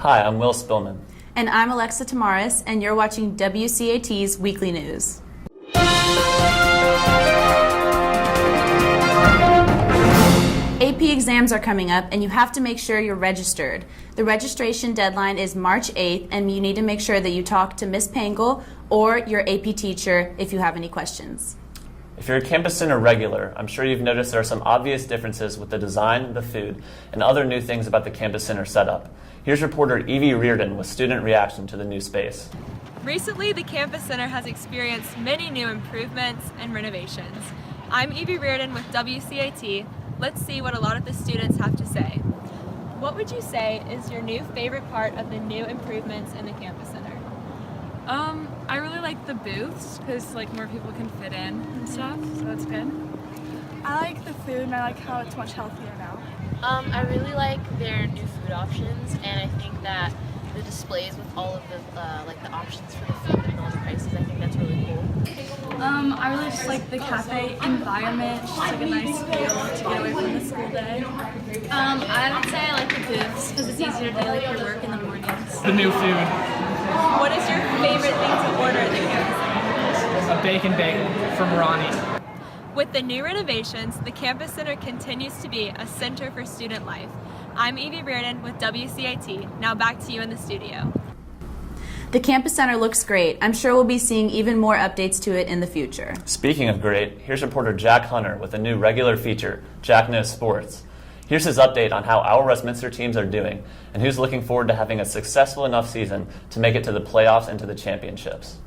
Hi, I'm Will Spillman. And I'm Alexa Tamaris, and you're watching WCAT's Weekly News. AP exams are coming up, and you have to make sure you're registered. The registration deadline is March 8th, and you need to make sure that you talk to Ms. Pangle or your AP teacher if you have any questions. If you're a Campus Center regular, I'm sure you've noticed there are some obvious differences with the design, the food, and other new things about the Campus Center setup. Here's reporter Evie Reardon with student reaction to the new space. Recently, the Campus Center has experienced many new improvements and renovations. I'm Evie Reardon with WCAT. Let's see what a lot of the students have to say. What would you say is your new favorite part of the new improvements in the Campus Center? I really like the booths because more people can fit in and stuff, so that's good. I like the food and I like how it's much healthier now. I really like their new food options, and I think that the displays with all of the options for the food and all the prices, I think that's really cool. I really just like the cafe environment. It's just like a nice feel to get away from the school day. I would say I like the booths because it's easier to do your work in the mornings. The new food. What is your favorite thing to order at the Campus Center? A bacon bagel from Ronnie. With the new renovations, the Campus Center continues to be a center for student life. I'm Evie Reardon with WCAT. Now back to you in the studio. The Campus Center looks great. I'm sure we'll be seeing even more updates to it in the future. Speaking of great, here's reporter Jack Hunter with a new regular feature, Jack Knows Sports. Here's his update on how our Westminster teams are doing and who's looking forward to having a successful enough season to make it to the playoffs and to the championships.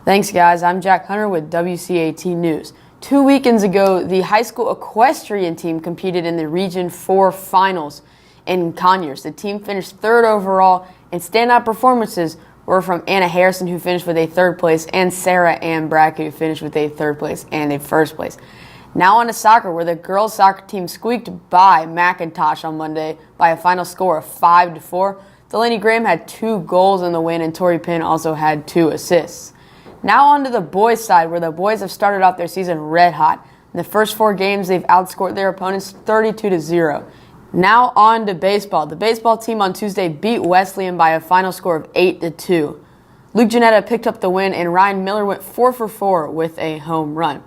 Thanks, guys. I'm Jack Hunter with WCAT News. 2 weekends ago, the high school equestrian team competed in the Region 4 finals in Conyers. The team finished third overall, and standout performances were from Anna Harrison, who finished with a third place, and Sarah Ann Brackett, who finished with a third place and a first place. Now on to soccer, where the girls' soccer team squeaked by McIntosh on Monday by a final score of 5-4. Delaney Graham had 2 goals in the win, and Tori Pinn also had 2 assists. Now on to the boys' side, where the boys have started off their season red hot. In the first 4 games, they've outscored their opponents 32-0. Now on to baseball. The baseball team on Tuesday beat Wesleyan by a final score of 8-2. Luke Janetta picked up the win, and Ryan Miller went 4 for 4 with a home run.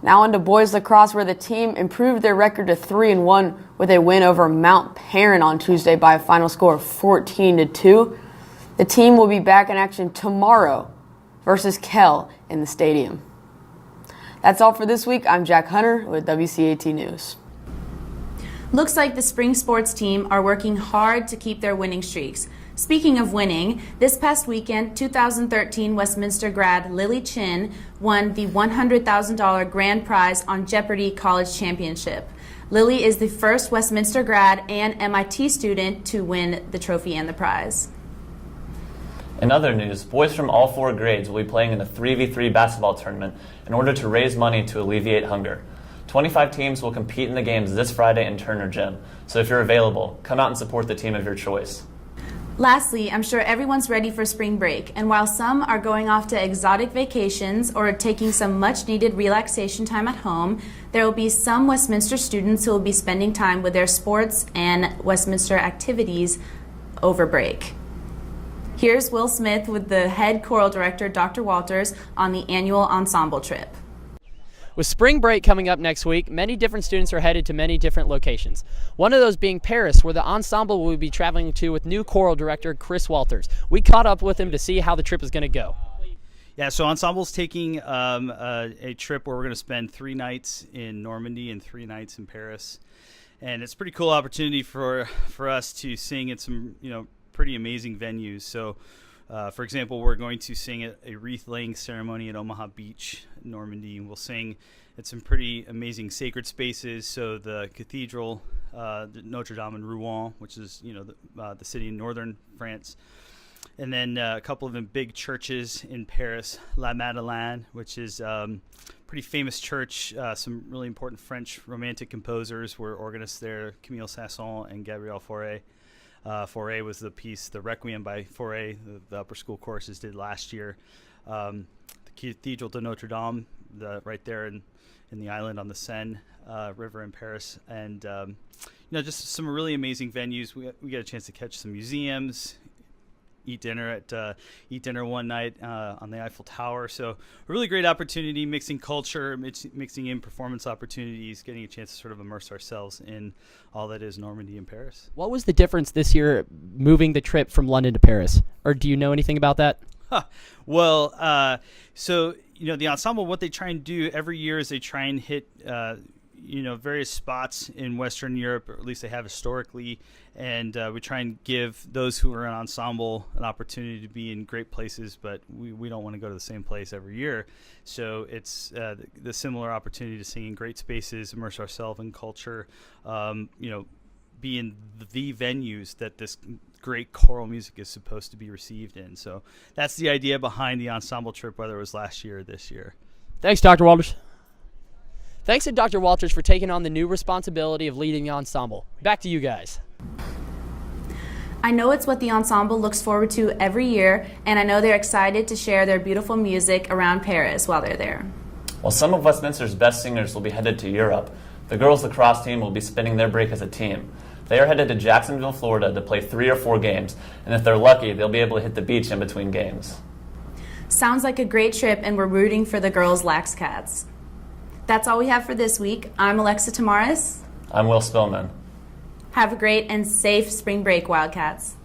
Now on to boys lacrosse, where the team improved their record to 3-1 with a win over Mount Perrin on Tuesday by a final score of 14-2. The team will be back in action tomorrow versus Kell in the stadium. That's all for this week. I'm Jack Hunter with WCAT News. Looks like the spring sports team are working hard to keep their winning streaks. Speaking of winning, this past weekend, 2013 Westminster grad Lily Chin won the $100,000 grand prize on Jeopardy! College Championship. Lily is the first Westminster grad and MIT student to win the trophy and the prize. In other news, boys from all 4 grades will be playing in a 3v3 basketball tournament in order to raise money to alleviate hunger. 25 teams will compete in the games this Friday in Turner Gym, so if you're available, come out and support the team of your choice. Lastly, I'm sure everyone's ready for spring break, and while some are going off to exotic vacations or taking some much-needed relaxation time at home, there will be some Westminster students who will be spending time with their sports and Westminster activities over break. Here's Will Smith with the head choral director, Dr. Walters, on the annual ensemble trip. With spring break coming up next week, many different students are headed to many different locations. One of those being Paris, where the ensemble will be traveling to with new choral director Chris Walters. We caught up with him to see how the trip is going to go. Yeah, so Ensemble's taking a trip where we're going to spend 3 nights in Normandy and 3 nights in Paris. And it's a pretty cool opportunity for us to sing at some, pretty amazing venues. So, for example, we're going to sing at a wreath-laying ceremony at Omaha Beach, Normandy. We'll sing at some pretty amazing sacred spaces. So the cathedral, Notre Dame in Rouen, which is the city in northern France, and then a couple of them big churches in Paris, La Madeleine, which is pretty famous church. Some really important French romantic composers were organists there, Camille Saint-Saëns and Gabriel Fauré. Fauré was the piece, the Requiem by Fauré, the upper school courses did last year. The Cathedral de Notre Dame, right there in the island on the Seine River in Paris. And just some really amazing venues. We got a chance to catch some museums, eat dinner one night on the Eiffel Tower. So a really great opportunity, mixing culture, mixing in performance opportunities, getting a chance to sort of immerse ourselves in all that is Normandy and Paris. What was the difference this year moving the trip from London to Paris? Or do you know anything about that? Well, so the ensemble, what they try and do every year is they try and hit various spots in Western Europe, or at least they have historically, and we try and give those who are in ensemble an opportunity to be in great places, but we don't want to go to the same place every year. So it's the similar opportunity to sing in great spaces, immerse ourselves in culture, be in the venues that this great choral music is supposed to be received in. So that's the idea behind the ensemble trip, whether it was last year or this year. Thanks, Dr. Walters. Thanks to Dr. Walters for taking on the new responsibility of leading the ensemble. Back to you guys. I know it's what the ensemble looks forward to every year, and I know they're excited to share their beautiful music around Paris while they're there. While some of Westminster's best singers will be headed to Europe, the girls lacrosse team will be spending their break as a team. They are headed to Jacksonville, Florida to play 3 or 4 games, and if they're lucky, they'll be able to hit the beach in between games. Sounds like a great trip, and we're rooting for the girls' WCATs. That's all we have for this week. I'm Alexa Tamaris. I'm Will Spillman. Have a great and safe spring break, Wildcats.